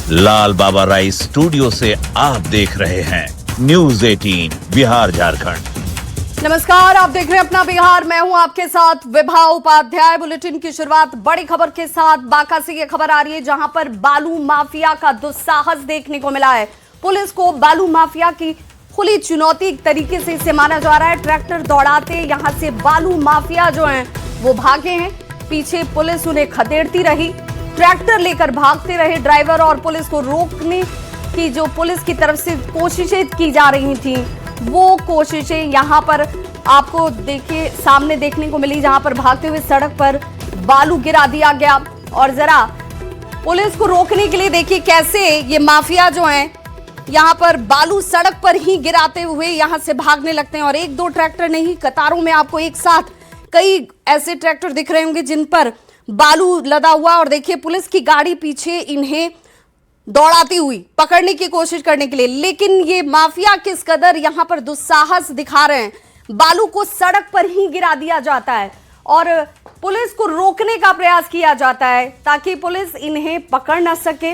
लाल बाबा राय studio से आप देख रहे हैं न्यूज 18 बिहार झारखंड। नमस्कार, आप देख रहे हैं अपना बिहार। मैं हूं आपके साथ विभा उपाध्याय। बुलेटिन की शुरुआत बड़ी खबर के साथ। बांका से ये खबर आ रही है जहां पर बालू माफिया का दुस्साहस देखने को मिला है। पुलिस को बालू माफिया की खुली चुनौती एक तरीके से इसे माना जा रहा है। ट्रैक्टर दौड़ाते यहां से बालू माफिया जो हैं वो भागे हैं। पीछे पुलिस उन्हें खदेड़ती रही, ट्रैक्टर लेकर भागते रहे। ड्राइवर और पुलिस को रोकने की जो पुलिस की तरफ से कोशिशें की जा रही थी, वो कोशिशें यहां पर आपको देखिए सामने देखने को मिली, जहां पर भागते हुए सड़क पर बालू गिरा दिया गया। और जरा पुलिस को रोकने के लिए देखिए कैसे ये माफिया जो हैं यहां पर बालू सड़क पर ही गिराते हुए यहां से भागने लगते हैं। और एक दो ट्रैक्टर नहीं, कतारों में आपको एक साथ कई ऐसे ट्रैक्टर दिख रहे होंगे जिन पर बालू लदा हुआ। और देखिए पुलिस की गाड़ी पीछे इन्हें दौड़ाती हुई पकड़ने की कोशिश करने के लिए। लेकिन ये माफिया किस कदर यहां पर दुस्साहस दिखा रहे हैं। बालू को सड़क पर ही गिरा दिया जाता है और पुलिस को रोकने का प्रयास किया जाता है ताकि पुलिस इन्हें पकड़ ना सके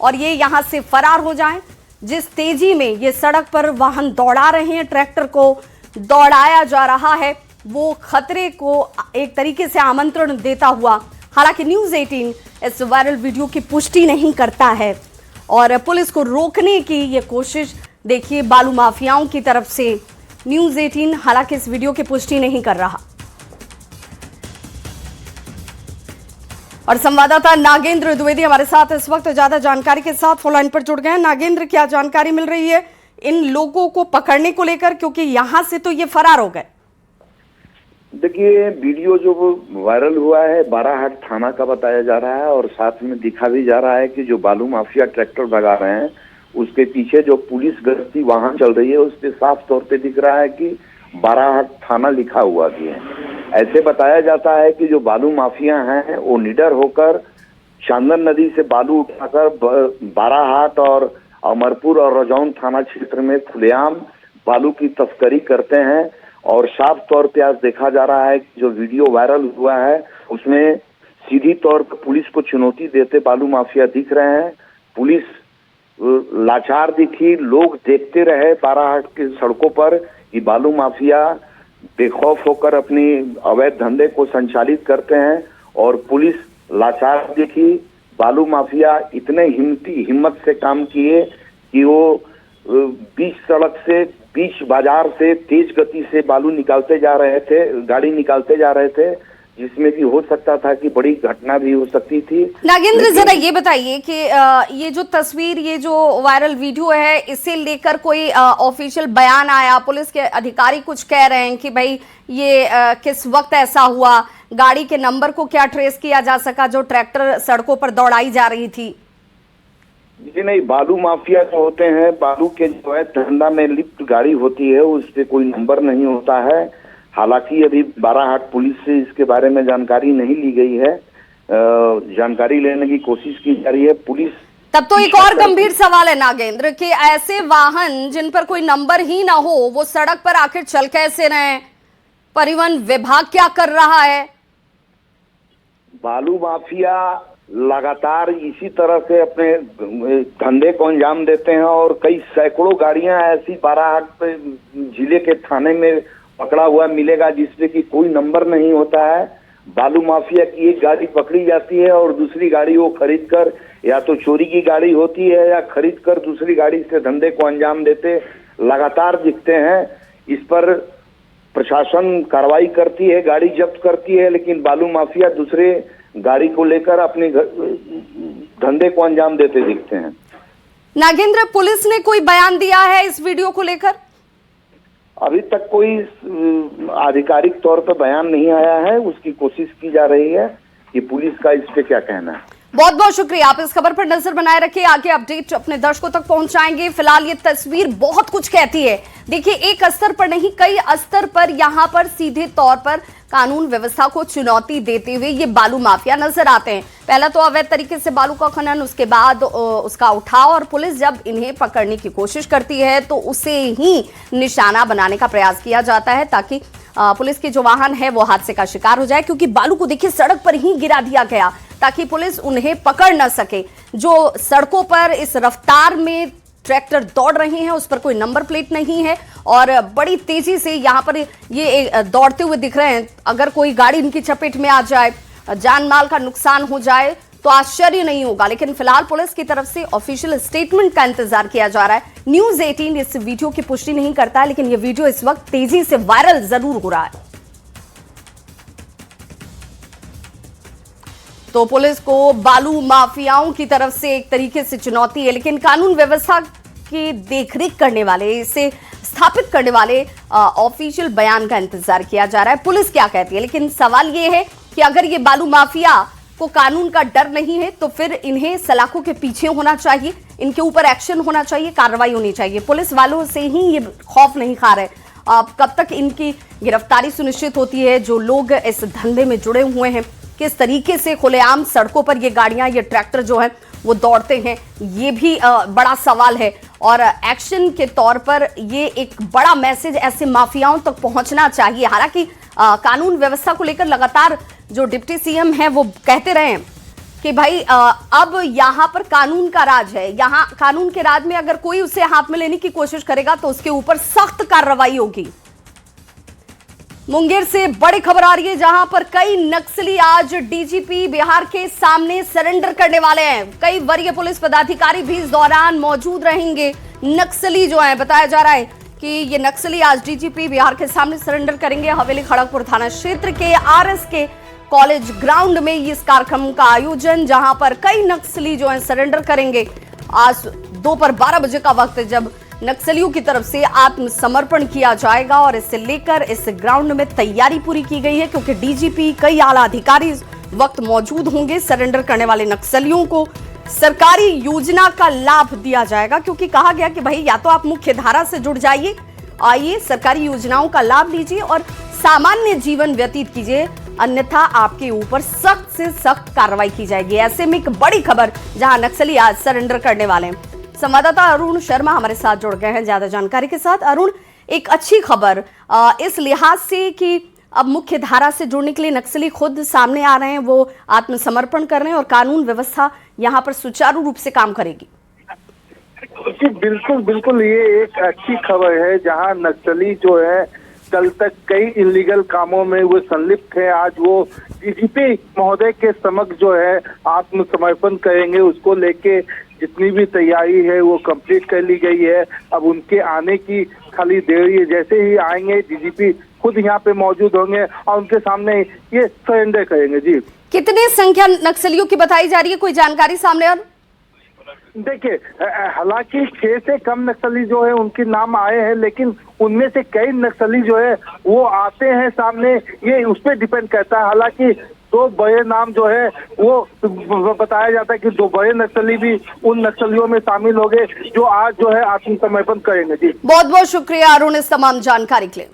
और ये यहां से फरार हो जाएं। जिस तेजी में ये सड़क पर वाहन दौड़ा रहे हैं, ट्रैक्टर को दौड़ाया जा रहा है, वो खतरे को एक तरीके से आमंत्रण देता हुआ। हालांकि न्यूज 18 इस वायरल वीडियो की पुष्टि नहीं करता है और पुलिस को रोकने की ये कोशिश देखिए बालू माफियाओं की तरफ से न्यूज 18 हालांकि इस वीडियो की पुष्टि नहीं कर रहा। और संवाददाता नागेंद्र द्विवेदी हमारे साथ इस वक्त ज्यादा जानकारी के साथ फोन लाइन पर जुड़ गए हैं। नागेंद्र, क्या जानकारी मिल रही है इन लोगों को पकड़ने को लेकर, क्योंकि यहां से तो ये फरार हो गए? देखिए, वीडियो जो वायरल हुआ है बाराहाट थाना का बताया जा रहा है और साथ में दिखा भी जा रहा है कि जो बालू माफिया ट्रैक्टर भगा रहे हैं उसके पीछे जो पुलिस गश्ती वाहन चल रही है उस पे साफ तौर पे दिख रहा है कि बाराहाट थाना लिखा हुआ भी है। ऐसे बताया जाता है कि जो बालू माफिया हैं वो निडर होकर चांदन नदी से बालू उठाकर बाराहाट और अमरपुर और रजौन थाना क्षेत्र में खुलेआम बालू की तस्करी करते हैं। और साफ तौर पे आज देखा जा रहा है कि जो वीडियो वायरल हुआ है उसमें सीधी तौर पर पुलिस को चुनौती देते बालू माफिया दिख रहे हैं। पुलिस लाचार दिखी, लोग देखते रहे बाराहाट की सड़कों पर कि बालू माफिया बेखौफ होकर अपनी अवैध धंधे को संचालित करते हैं। और पुलिस लाचार दिखी, बालू माफिया इतने हिम्मत से काम किए कि वो बीच सड़क से, बीच बाजार से तेज गति से बालू निकालते जा रहे थे, गाड़ी निकालते जा रहे थे, जिसमें कि हो सकता था कि बड़ी घटना भी हो सकती थी। नागेंद्र, जरा ये बताइए कि ये जो तस्वीर, ये जो वायरल वीडियो है, इसे लेकर कोई ऑफिशियल बयान आया? पुलिस के अधिकारी कुछ कह रहे हैं कि भाई ये किस वक्त ऐसा हुआ, गाड़ी के नंबर को क्या ट्रेस किया जा सका जो ट्रैक्टर सड़कों पर दौड़ाई जा रही थी? जी नहीं, बालू माफिया जो होते हैं, बालू के जो है धंधा में लिप्त गाड़ी होती है, उस पे कोई नंबर नहीं होता है। हालांकि अभी बाराहाट पुलिस से इसके बारे में जानकारी नहीं ली गई है, जानकारी लेने की कोशिश की जा रही है। पुलिस तब तो एक और गंभीर सवाल है नागेंद्र कि ऐसे वाहन जिन पर कोई नंबर ही ना हो वो सड़क पर आखिर चल कैसे रहे? परिवहन विभाग क्या कर रहा है? बालू माफिया लगातार इसी तरह से अपने धंधे को अंजाम देते हैं और कई सैकड़ों गाड़ियां ऐसी बाराहाट पे जिले के थाने में पकड़ा हुआ मिलेगा जिसपे कि कोई नंबर नहीं होता है। बालू माफिया की एक गाड़ी पकड़ी जाती है और दूसरी गाड़ी वो खरीद कर, या तो चोरी की गाड़ी होती है या खरीद कर दूसरी गाड़ी से धंधे को अंजाम देते लगातार दिखते हैं। इस पर प्रशासन कार्रवाई करती है, गाड़ी जब्त करती है, लेकिन बालू माफिया दूसरे गाड़ी को लेकर अपने धंधे को अंजाम देते दिखते हैं। नागेंद्र, पुलिस ने कोई बयान दिया है इस वीडियो को लेकर? अभी तक कोई आधिकारिक तौर पर बयान नहीं आया है, उसकी कोशिश की जा रही है कि पुलिस का इस पे क्या कहना है। बहुत बहुत शुक्रिया, आप इस खबर पर नजर बनाए रखिए, आगे अपडेट अपने दर्शकों तक पहुंचाएंगे। फिलहाल ये तस्वीर बहुत कुछ कहती है। देखिए, एक स्तर पर नहीं कई स्तर पर यहां पर सीधे तौर पर कानून व्यवस्था को चुनौती देते हुए ये बालू माफिया नजर आते हैं। पहला तो अवैध तरीके से बालू का खनन, उसके बाद उसका उठाव, और पुलिस जब इन्हें पकड़ने की कोशिश करती है तो उसे ही निशाना बनाने का प्रयास किया जाता है ताकि पुलिस के जो वाहन है वो हादसे का शिकार हो जाए। क्योंकि बालू को देखिए सड़क पर ही गिरा दिया गया, ताकि पुलिस उन्हें पकड़ न सके। जो सड़कों पर इस रफ्तार में ट्रैक्टर दौड़ रहे हैं उस पर कोई नंबर प्लेट नहीं है और बड़ी तेजी से यहां पर ये दौड़ते हुए दिख रहे हैं। अगर कोई गाड़ी इनकी चपेट में आ जाए, जान माल का नुकसान हो जाए तो आश्चर्य नहीं होगा। लेकिन फिलहाल पुलिस की तरफ से ऑफिशियल स्टेटमेंट का इंतजार किया जा रहा है। न्यूज़ 18 इस वीडियो की पुष्टि नहीं करता है, लेकिन यह वीडियो इस वक्त तेजी से वायरल जरूर हो रहा है। तो पुलिस को बालू माफियाओं की तरफ से एक तरीके से चुनौती है, लेकिन कानून व्यवस्था की देखरेख करने वाले, इसे स्थापित करने वाले ऑफिशियल बयान का इंतजार किया जा रहा है। पुलिस क्या कहती है, लेकिन सवाल यह है कि अगर ये बालू माफिया को कानून का डर नहीं है तो फिर इन्हें सलाखों के पीछे होना चाहिए, इनके ऊपर एक्शन होना चाहिए, कार्रवाई होनी चाहिए। पुलिस वालों से ही ये खौफ नहीं खा रहे। कब तक इनकी गिरफ्तारी सुनिश्चित होती है? जो लोग इस धंधे में जुड़े हुए हैं, किस तरीके से खुलेआम सड़कों पर ये गाड़ियां, ये ट्रैक्टर जो है वो दौड़ते हैं, ये भी बड़ा सवाल है। और एक्शन के तौर पर ये एक बड़ा मैसेज ऐसे माफियाओं तक पहुंचना चाहिए। हालांकि कानून व्यवस्था को लेकर लगातार जो डिप्टी सीएम है वो कहते रहे हैं कि भाई अब यहां पर कानून का राज है, यहां कानून के राज में अगर कोई उसे हाथ में लेने की कोशिश करेगा तो उसके ऊपर सख्त कार्रवाई होगी। मुंगेर से बड़ी खबर आ रही है, जहां पर कई नक्सली आज डीजीपी बिहार के सामने सरेंडर करने वाले हैं। कई वरीय पुलिस पदाधिकारी भी इस दौरान मौजूद रहेंगे। नक्सली जो है, बताया जा रहा है कि ये नक्सली आज डीजीपी बिहार के सामने सरेंडर करेंगे। हवेली खड़गपुर थाना क्षेत्र के आरएस के कॉलेज ग्राउंड में इस कार्यक्रम का आयोजन, जहां पर कई नक्सली जो है सरेंडर करेंगे। आज दोपहर 12 बजे का वक्त है जब नक्सलियों की तरफ से आत्मसमर्पण किया जाएगा और इसे लेकर इस ग्राउंड में तैयारी पूरी की गई है, क्योंकि डीजीपी, कई आला अधिकारी इस वक्त मौजूद होंगे। सरेंडर करने वाले नक्सलियों को सरकारी योजना का लाभ दिया जाएगा, क्योंकि कहा गया कि भाई या तो आप मुख्य धारा से जुड़ जाइए, आइए सरकारी योजनाओं का लाभ लीजिए और सामान्य जीवन व्यतीत कीजिए, अन्यथा आपके ऊपर सख्त से सख्त कार्रवाई की जाएगी। ऐसे में एक बड़ी खबर, जहां नक्सली आज सरेंडर करने वाले हैं। संवाददाता अरुण शर्मा हमारे साथ जुड़ गए हैं ज्यादा जानकारी के साथ। अरुण, एक अच्छी खबर इस लिहाज से कि अब मुख्य धारा से जुड़ने के लिए नक्सली खुद सामने आ रहे हैं, वो आत्मसमर्पण कर रहे हैं और कानून व्यवस्था यहाँ पर सुचारू रूप से काम करेगी। जी बिल्कुल बिल्कुल, ये एक अच्छी खबर है। जहां नक्सली जो है कल तक कई इलीगल कामों में वो संलिप्त थे, आज वो डीजीपी महोदय के समक्ष जो है आत्मसमर्पण करेंगे। उसको लेके जितनी भी तैयारी है वो कंप्लीट कर ली गई है। अब उनके आने की खाली देरी है। जैसे ही आएंगे डीजीपी खुद यहाँ पे मौजूद होंगे और उनके सामने ये सरेंडर करेंगे। जी, कितने संख्या नक्सलियों की बताई जा रही है, कोई जानकारी सामने? और देखिए, हालांकि 6 से कम नक्सली जो है उनके नाम आए हैं, लेकिन उनमें से कई नक्सली जो है वो आते हैं सामने, ये उस पर डिपेंड करता है। हालांकि 2 बड़े नाम जो है वो बताया जाता है कि 2 बड़े नक्सली भी उन नक्सलियों में शामिल हो गए जो आज जो है आत्मसमर्पण करेंगे। जी, बहुत बहुत शुक्रिया अरुण इस तमाम जानकारी के लिए।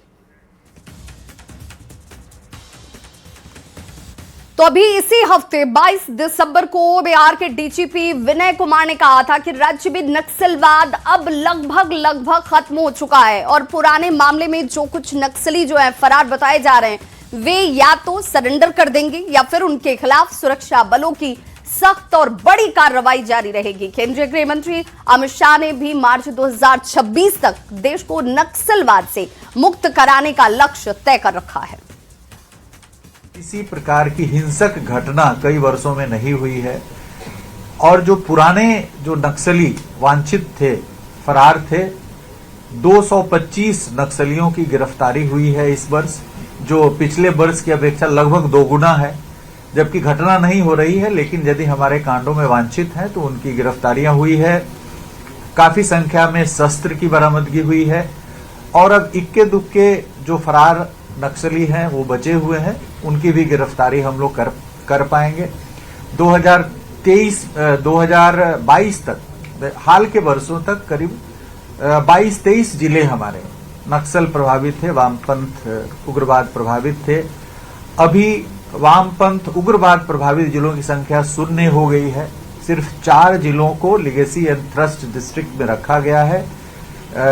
तो अभी इसी हफ्ते 22 दिसंबर को बिहार के डीजीपी विनय कुमार ने कहा था कि राज्य में नक्सलवाद अब लगभग खत्म हो चुका है और पुराने मामले में जो कुछ नक्सली जो है फरार बताए जा रहे हैं वे या तो सरेंडर कर देंगे या फिर उनके खिलाफ सुरक्षा बलों की सख्त और बड़ी कार्रवाई जारी रहेगी। केंद्रीय गृह मंत्री अमित शाह ने भी मार्च 2026 तक देश को नक्सलवाद से मुक्त कराने का लक्ष्य तय कर रखा है। किसी प्रकार की हिंसक घटना कई वर्षों में नहीं हुई है और जो पुराने जो नक्सली वांछित थे, फरार थे, 225 नक्सलियों की गिरफ्तारी हुई है इस वर्ष, जो पिछले वर्ष की अपेक्षा लगभग 2 गुना है। जबकि घटना नहीं हो रही है, लेकिन यदि हमारे कांडों में वांछित हैं तो उनकी गिरफ्तारियां हुई है। काफी संख्या में शस्त्र की बरामदगी हुई है और अब इक्के दुक्के जो फरार नक्सली हैं वो बचे हुए हैं, उनकी भी गिरफ्तारी हम लोग कर पाएंगे। 2022 तक, हाल के वर्षों तक करीब 22-23 जिले हमारे नक्सल प्रभावित थे, वामपंथ उग्रवाद प्रभावित थे। अभी वामपंथ उग्रवाद प्रभावित जिलों की संख्या शून्य हो गई है। सिर्फ 4 जिलों को लिगेसी एंड थ्रस्ट डिस्ट्रिक्ट में रखा गया है,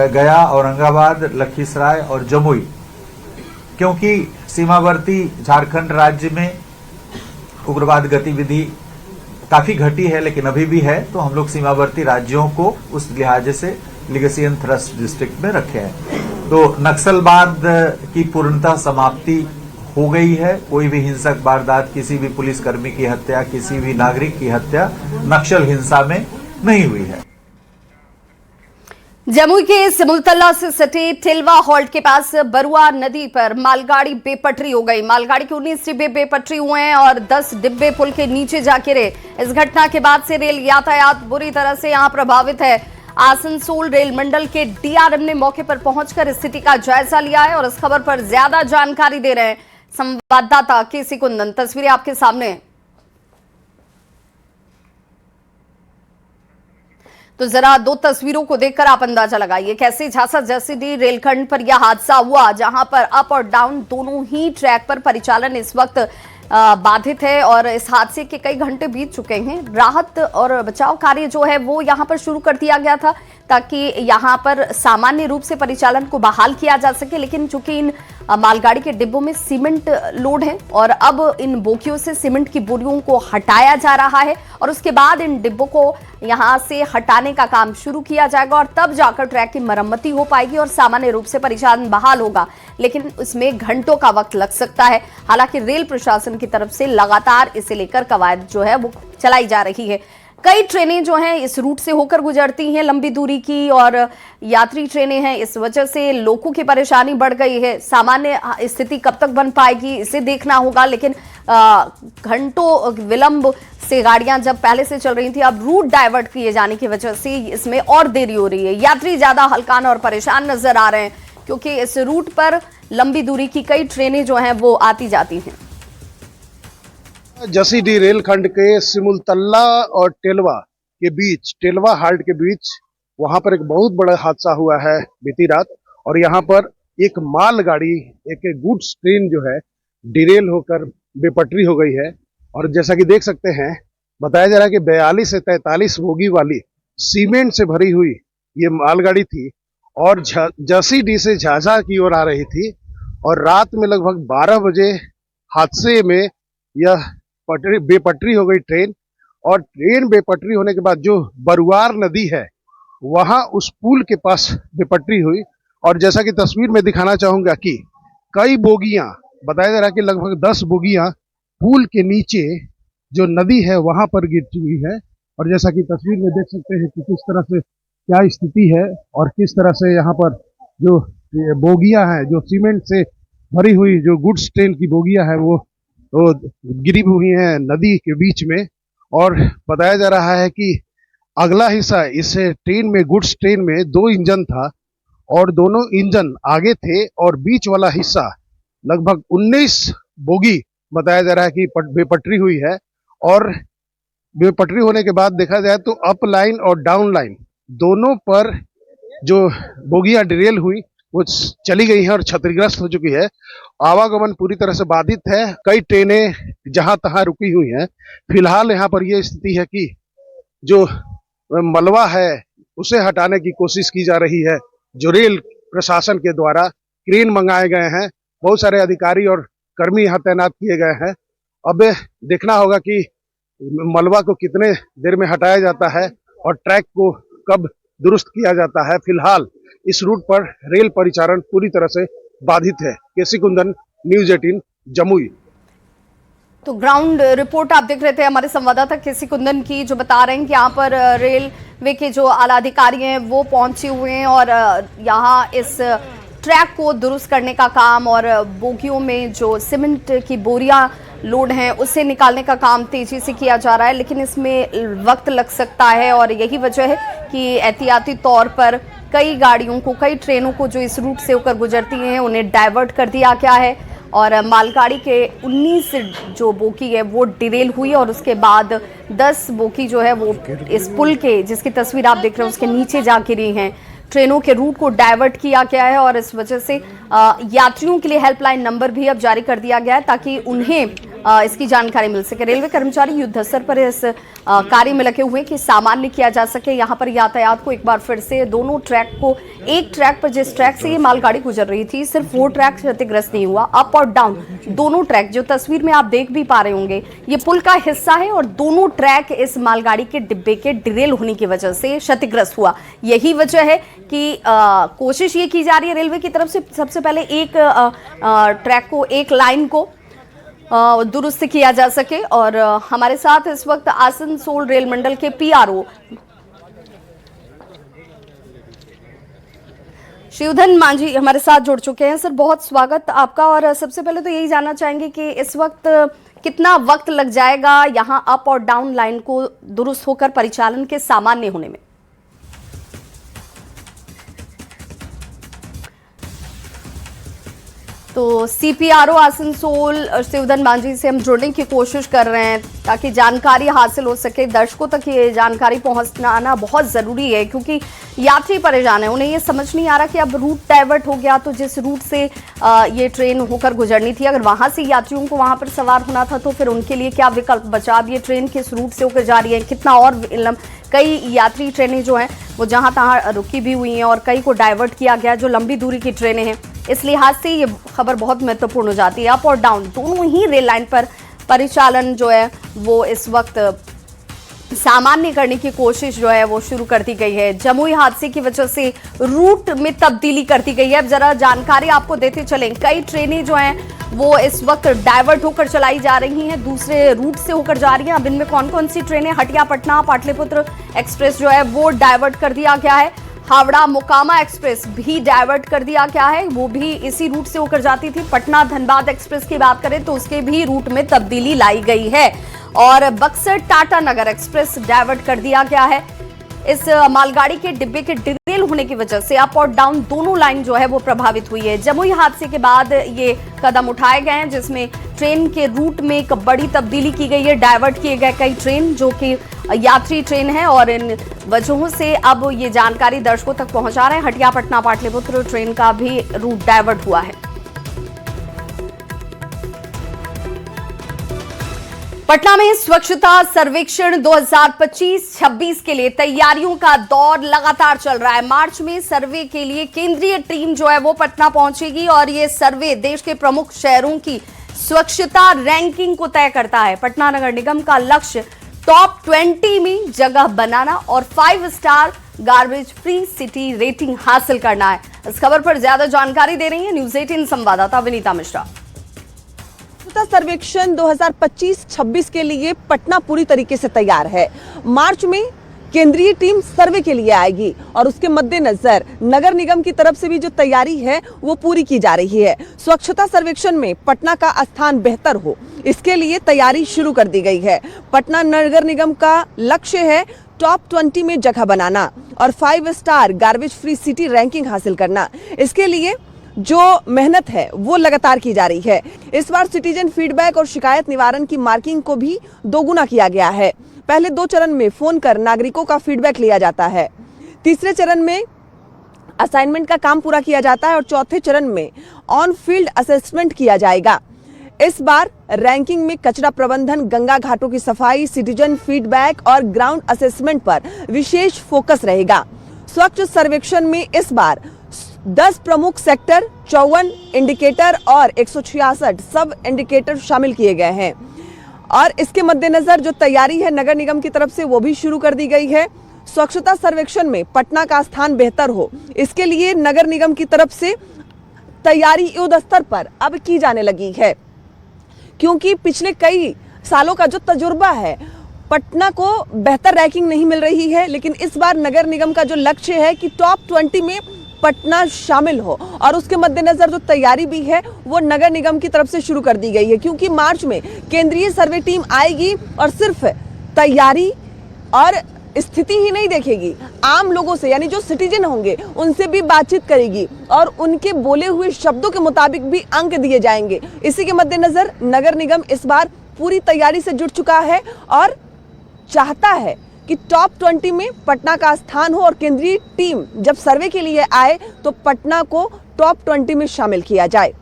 गया, औरंगाबाद, लखीसराय और जमुई, क्योंकि सीमावर्ती झारखंड राज्य में उग्रवाद गतिविधि काफी घटी है, लेकिन अभी भी है, तो हम लोग सीमावर्ती राज्यों को उस लिहाजे से लीगेसी एंड थ्रस्ट डिस्ट्रिक्ट में रखे हैं। तो नक्सलवाद की पूर्णतः समाप्ति हो गई है। कोई भी हिंसक वारदात, किसी भी पुलिसकर्मी की हत्या, किसी भी नागरिक की हत्या नक्सल हिंसा में नहीं हुई है। जमुई के सिमुलतला से सटे टिलवा हॉल्ट के पास बरुआ नदी पर मालगाड़ी बेपटरी हो गई। मालगाड़ी के 19 डिब्बे बेपटरी हुए हैं और 10 डिब्बे पुल के नीचे जा गिरे। इस घटना के बाद से रेल यातायात बुरी तरह से यहां प्रभावित है। आसनसोल रेल मंडल के डीआरएम ने मौके पर पहुंचकर स्थिति का जायजा लिया है और इस खबर पर ज्यादा जानकारी दे रहे हैं संवाददाता केसी कुंदन। तस्वीरें आपके सामने। तो जरा दो तस्वीरों को देखकर आप अंदाजा लगाइए कैसे झांसा जसीडीह रेलखंड पर यह हादसा हुआ, जहां पर अप और डाउन दोनों ही ट्रैक पर परिचालन इस वक्त बाधित है और इस हादसे के कई घंटे बीत चुके हैं। राहत और बचाव कार्य जो है वो यहां पर शुरू कर दिया गया था ताकि यहां पर सामान्य रूप से परिचालन को बहाल किया जा सके, लेकिन चूंकि इन मालगाड़ी के डिब्बों में सीमेंट लोड है और अब इन बोगियों से सीमेंट की बोरियों को हटाया जा रहा है और उसके बाद इन डिब्बों को यहां से हटाने का काम शुरू किया जाएगा और तब जाकर ट्रैक की मरम्मती हो पाएगी और सामान्य रूप से परिचालन बहाल होगा, लेकिन इसमें घंटों का वक्त लग सकता है। हालांकि रेल प्रशासन की तरफ से लगातार इसे लेकर कवायद जो है वो चलाई जा रही है। कई ट्रेनें जो हैं इस रूट से होकर गुजरती हैं, लंबी दूरी की और यात्री ट्रेनें हैं, इस वजह से लोगों की परेशानी बढ़ गई है। सामान्य स्थिति कब तक बन पाएगी इसे देखना होगा, लेकिन घंटों विलंब से गाड़ियां जब पहले से चल रही थी, अब रूट डाइवर्ट किए जाने की वजह से इसमें और देरी हो रही है। यात्री ज्यादा हलकान और परेशान नजर आ रहे हैं क्योंकि इस रूट पर लंबी दूरी की कई ट्रेनें जो हैं वो आती जाती हैं। जसीडीह रेलखंड के सिमुलतला और टेलवा के बीच, टेलवा हाल्ट के बीच, वहां पर एक बहुत बड़ा हादसा हुआ है बीती रात और यहाँ पर एक मालगाड़ी, एक गुड्स ट्रेन जो है डिरेल होकर बेपटरी हो गई है और जैसा कि देख सकते हैं बताया जा रहा है कि 42 से 43 बोगी वाली सीमेंट से भरी हुई ये मालगाड़ी थी और जसीडीह से झाझा की ओर आ रही थी और रात में लगभग 12 बजे हादसे में यह बेपटरी हो गई ट्रेन और ट्रेन बेपटरी होने के बाद जो बरुआर नदी है वहां उस पुल के पास बेपटरी हुई और जैसा कि तस्वीर में दिखाना चाहूंगा कि कई बोगियां, बताया जा रहा है कि लगभग 10 बोगियां पुल के नीचे जो नदी है वहां पर गिर चुकी है और जैसा कि तस्वीर में देख सकते हैं कि किस तरह से क्या स्थिति है और किस तरह से यहाँ पर जो बोगियां हैं, जो सीमेंट से भरी हुई जो गुड्स ट्रेन की बोगियां हैं वो गिरी हुई है नदी के बीच में और बताया जा रहा है कि अगला हिस्सा इस ट्रेन में, गुड्स ट्रेन में 2 इंजन था और दोनों इंजन आगे थे और बीच वाला हिस्सा लगभग 19 बोगी बताया जा रहा है कि बेपटरी हुई है और बेपटरी होने के बाद देखा जाए तो अप लाइन और डाउन लाइन दोनों पर जो बोगियां डिरेल हुई वो चली गई हैं और क्षतिग्रस्त हो चुकी है। आवागमन पूरी तरह से बाधित है, कई ट्रेनें जहां तहां रुकी हुई हैं। फिलहाल यहाँ पर यह स्थिति है कि जो मलबा है उसे हटाने की कोशिश की जा रही है, जो रेल प्रशासन के द्वारा क्रेन मंगाए गए हैं, बहुत सारे अधिकारी और कर्मी यहाँ तैनात किए गए हैं। अब देखना होगा कि मलबा को कितने देर में हटाया जाता है और ट्रैक को कब दुरुस्त किया जाता है। फिलहाल इस रूट पर रेल परिचालन पूरी तरह से बाधित है। केसी कुंदन, न्यूज़ 18 जमुई। तो ग्राउंड रिपोर्ट आप देख रहे थे हमारे संवाददाता केसी कुंदन की, जो बता रहे हैं कि यहाँ पर रेलवे के जो आला अधिकारी हैं वो पहुंचे हुए हैं और यहाँ इस ट्रैक को दुरुस्त करने का काम और बोगियों में जो सीमेंट की बोरियां लोड हैं उसे निकालने का काम तेजी से किया जा रहा है, लेकिन इसमें वक्त लग सकता है और यही वजह है कि एहतियाती तौर पर कई गाड़ियों को, कई ट्रेनों को जो इस रूट से होकर गुजरती हैं उन्हें डाइवर्ट कर दिया गया है और मालगाड़ी के 19 जो बोगी है वो डिरेल हुई और उसके बाद 10 बोगी जो है वो इस पुल के, जिसकी तस्वीर आप देख रहे हैं, उसके नीचे जा गिरी हैं। ट्रेनों के रूट को डाइवर्ट किया गया है और इस वजह से यात्रियों के लिए हेल्पलाइन नंबर भी अब जारी कर दिया गया है ताकि उन्हें इसकी जानकारी मिल सके। रेलवे कर्मचारी युद्ध स्तर पर इस कार्य में लगे हुए कि सामान्य किया जा सके यहाँ पर यातायात को। एक बार फिर से दोनों ट्रैक को, एक ट्रैक पर जिस ट्रैक से ये मालगाड़ी गुजर रही थी, सिर्फ वो ट्रैक क्षतिग्रस्त नहीं हुआ, अप और डाउन दोनों ट्रैक, जो तस्वीर में आप देख भी पा रहे होंगे, ये पुल का हिस्सा है और दोनों ट्रैक इस मालगाड़ी के डिब्बे के डिरेल होने की वजह से क्षतिग्रस्त हुआ। यही वजह है कि कोशिश ये की जा रही है रेलवे की तरफ से, सबसे पहले एक ट्रैक को, एक लाइन को दुरुस्त किया जा सके। और हमारे साथ इस वक्त आसनसोल रेल मंडल के पीआरओ शिवधन मांझी हमारे साथ जुड़ चुके हैं। सर, बहुत स्वागत आपका। और सबसे पहले तो यही जानना चाहेंगे कि इस वक्त कितना वक्त लग जाएगा यहाँ अप और डाउन लाइन को दुरुस्त होकर परिचालन के सामान्य होने में? तो सीपीआरओ आसनसोल शिवधन मांझी से हम जुड़ने की कोशिश कर रहे हैं ताकि जानकारी हासिल हो सके। दर्शकों तक ये जानकारी पहुंचाना बहुत ज़रूरी है क्योंकि यात्री परेशान है, उन्हें ये समझ नहीं आ रहा कि अब रूट डाइवर्ट हो गया तो जिस रूट से ये ट्रेन होकर गुजरनी थी, अगर वहां से यात्रियों को वहां पर सवार होना था तो फिर उनके लिए क्या विकल्प बचा? अब ये ट्रेन किस रूट से होकर जा रही है, कितना और विलंब? कई यात्री ट्रेनें जो हैं वो जहां तहां रुकी भी हुई हैं और कई को डाइवर्ट किया गया जो लंबी दूरी की ट्रेनें हैं। इस लिहाज से ये खबर बहुत महत्वपूर्ण हो जाती है। अप और डाउन दोनों ही रेल लाइन पर परिचालन जो है वो इस वक्त सामान्य करने की कोशिश जो है वो शुरू कर दी गई है। जमुई हादसे की वजह से रूट में तब्दीली कर दी गई है। अब जरा जानकारी आपको देते चलें, कई ट्रेनें जो हैं वो इस वक्त डाइवर्ट होकर चलाई जा रही हैं, दूसरे रूट से होकर जा रही हैं। अब इनमें कौन कौन सी ट्रेनें? हटिया पटना पाटलिपुत्र एक्सप्रेस जो है वो डाइवर्ट कर दिया गया है। हावड़ा मोकामा एक्सप्रेस भी डाइवर्ट कर दिया गया है, वो भी इसी रूट से होकर जाती थी। पटना धनबाद एक्सप्रेस की बात करें तो उसके भी रूट में तब्दीली लाई गई है। और बक्सर टाटा नगर एक्सप्रेस डाइवर्ट कर दिया गया है। इस मालगाड़ी के डिब्बे के डिरेल होने की वजह से अप और डाउन दोनों लाइन जो है वो प्रभावित हुई है। जमुई हादसे के बाद ये कदम उठाए गए हैं जिसमें ट्रेन के रूट में एक बड़ी तब्दीली की गई है, डाइवर्ट किए गए कई ट्रेन जो कि यात्री ट्रेन है और इन वजहों से अब ये जानकारी दर्शकों तक पहुंचा रहे हैं। हटिया पटना पाटलिपुत्र ट्रेन का भी रूट डाइवर्ट हुआ है। पटना में स्वच्छता सर्वेक्षण 2025-26 के लिए तैयारियों का दौर लगातार चल रहा है। मार्च में सर्वे के लिए केंद्रीय टीम जो है वो पटना पहुंचेगी और ये सर्वे देश के प्रमुख शहरों की स्वच्छता रैंकिंग को तय करता है। पटना नगर निगम का लक्ष्य टॉप 20 में जगह बनाना और 5 star garbage free city rating हासिल करना है। इस खबर पर ज्यादा जानकारी दे रही है न्यूज़ 18 संवाददाता विनीता मिश्रा। स्वच्छता सर्वेक्षण 2025-26 के लिए पटना पूरी तरीके से तैयार है। मार्च में केंद्रीय टीम सर्वे के लिए आएगी और उसके मद्देनजर नगर निगम की तरफ से भी जो तैयारी है वो पूरी की जा रही है। स्वच्छता सर्वेक्षण में पटना का स्थान बेहतर हो, इसके लिए तैयारी शुरू कर दी गई है। पटना नगर निगम का लक्ष्य है टॉप 20 में जगह बनाना और 5 star garbage free city ranking हासिल करना। इसके लिए जो मेहनत है वो लगातार की जा रही है। इस बार सिटीजन फीडबैक और शिकायत निवारण की मार्किंग को भी दोगुना किया गया है। पहले 2 चरण में फोन कर नागरिकों का फीडबैक लिया जाता है, तीसरे चरण में असाइनमेंट का काम पूरा किया जाता है और चौथे चरण में ऑन फील्ड असेसमेंट किया जाएगा। इस बार रैंकिंग में कचरा प्रबंधन, गंगा घाटों की सफाई, सिटीजन फीडबैक और ग्राउंड असेसमेंट पर विशेष फोकस रहेगा। स्वच्छ सर्वेक्षण में इस बार 10 प्रमुख सेक्टर, 54 इंडिकेटर और 166 सब इंडिकेटर शामिल किए गए हैं और इसके मद्देनजर जो तैयारी है नगर निगम की तरफ से वो भी शुरू कर दी गई है। स्वच्छता सर्वेक्षण में पटना का स्थान बेहतर हो, इसके लिए नगर निगम की तरफ से तैयारी युद्ध स्तर पर अब की जाने लगी है, क्योंकि पिछले कई सालों का जो तजुर्बा है पटना को बेहतर रैंकिंग नहीं मिल रही है, लेकिन इस बार नगर निगम का जो लक्ष्य है कि टॉप 20 में पटना शामिल हो और उसके मद्देनजर जो तैयारी भी है वो नगर निगम की तरफ से शुरू कर दी गई है, क्योंकि मार्च में केंद्रीय सर्वे टीम आएगी और सिर्फ तैयारी और स्थिति ही नहीं देखेगी, आम लोगों से यानी जो सिटीजन होंगे उनसे भी बातचीत करेगी और उनके बोले हुए शब्दों के मुताबिक भी अंक दिए जाएंगे। इसी के मद्देनजर नगर निगम इस बार पूरी तैयारी से जुट चुका है और चाहता है कि टॉप 20 में पटना का स्थान हो और केंद्रीय टीम जब सर्वे के लिए आए तो पटना को टॉप 20 में शामिल किया जाए।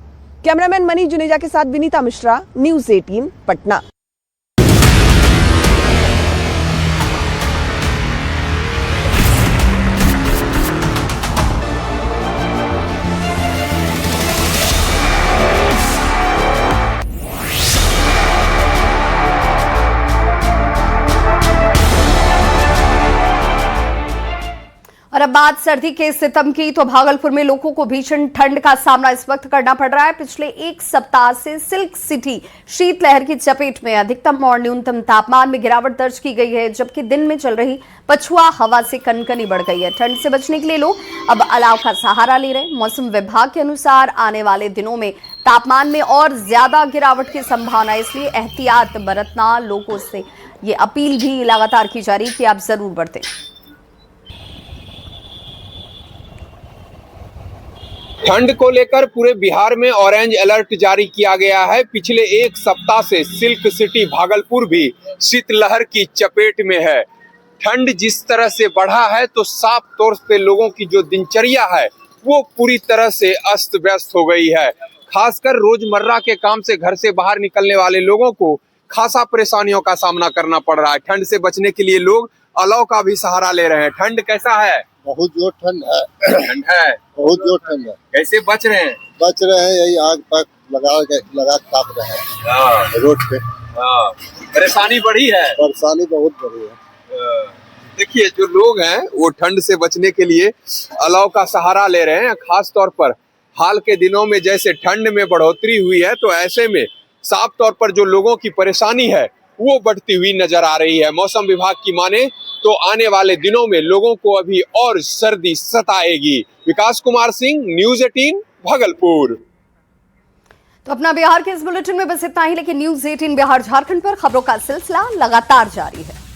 कैमरामैन मनीष जुनेजा के साथ विनीता मिश्रा, न्यूज़ 18 पटना। और अब बात सर्दी के सितम की, तो भागलपुर में लोगों को भीषण ठंड का सामना इस वक्त करना पड़ रहा है। पिछले एक सप्ताह से सिल्क सिटी शीतलहर की चपेट में अधिकतम और न्यूनतम तापमान में गिरावट दर्ज की गई है, जबकि दिन में चल रही पछुआ हवा से कनकनी बढ़ गई है। ठंड से बचने के लिए लोग अब अलाव का सहारा ले रहे हैं। मौसम विभाग के अनुसार आने वाले दिनों में तापमान में और ज्यादा गिरावट की संभावना है, इसलिए एहतियात बरतना लोगों से ये अपील भी लगातार की जा रही है कि आप जरूर बरतें। ठंड को लेकर पूरे बिहार में ऑरेंज अलर्ट जारी किया गया है। पिछले एक सप्ताह से सिल्क सिटी भागलपुर भी शीतलहर की चपेट में है। ठंड जिस तरह से बढ़ा है तो साफ तौर पे लोगों की जो दिनचर्या है वो पूरी तरह से अस्त व्यस्त हो गई है। खासकर रोजमर्रा के काम से घर से बाहर निकलने वाले लोगों को खासा परेशानियों का सामना करना पड़ रहा है। ठंड से बचने के लिए लोग अलाव का भी सहारा ले रहे हैं। ठंड कैसा है? बहुत जोर ठंड है। ठंड है, बहुत जोर ठंड है। कैसे बच रहे हैं? बच रहे हैं, यही आग पाग लगा ताप रहे हैं रोड पे। परेशानी बढ़ी है, परेशानी बहुत बढ़ी है। देखिए जो लोग हैं वो ठंड से बचने के लिए अलाव का सहारा ले रहे हैं। खास तौर पर हाल के दिनों में जैसे ठंड में बढ़ोतरी हुई है तो ऐसे में साफ तौर पर जो लोगों की परेशानी है वो बढ़ती हुई नजर आ रही है। मौसम विभाग की माने तो आने वाले दिनों में लोगों को अभी और सर्दी सताएगी। विकास कुमार सिंह, न्यूज़ 18 भागलपुर। तो अपना बिहार के इस बुलेटिन में बस इतना ही, लेकिन न्यूज़ 18 बिहार झारखंड पर खबरों का सिलसिला लगातार जारी है।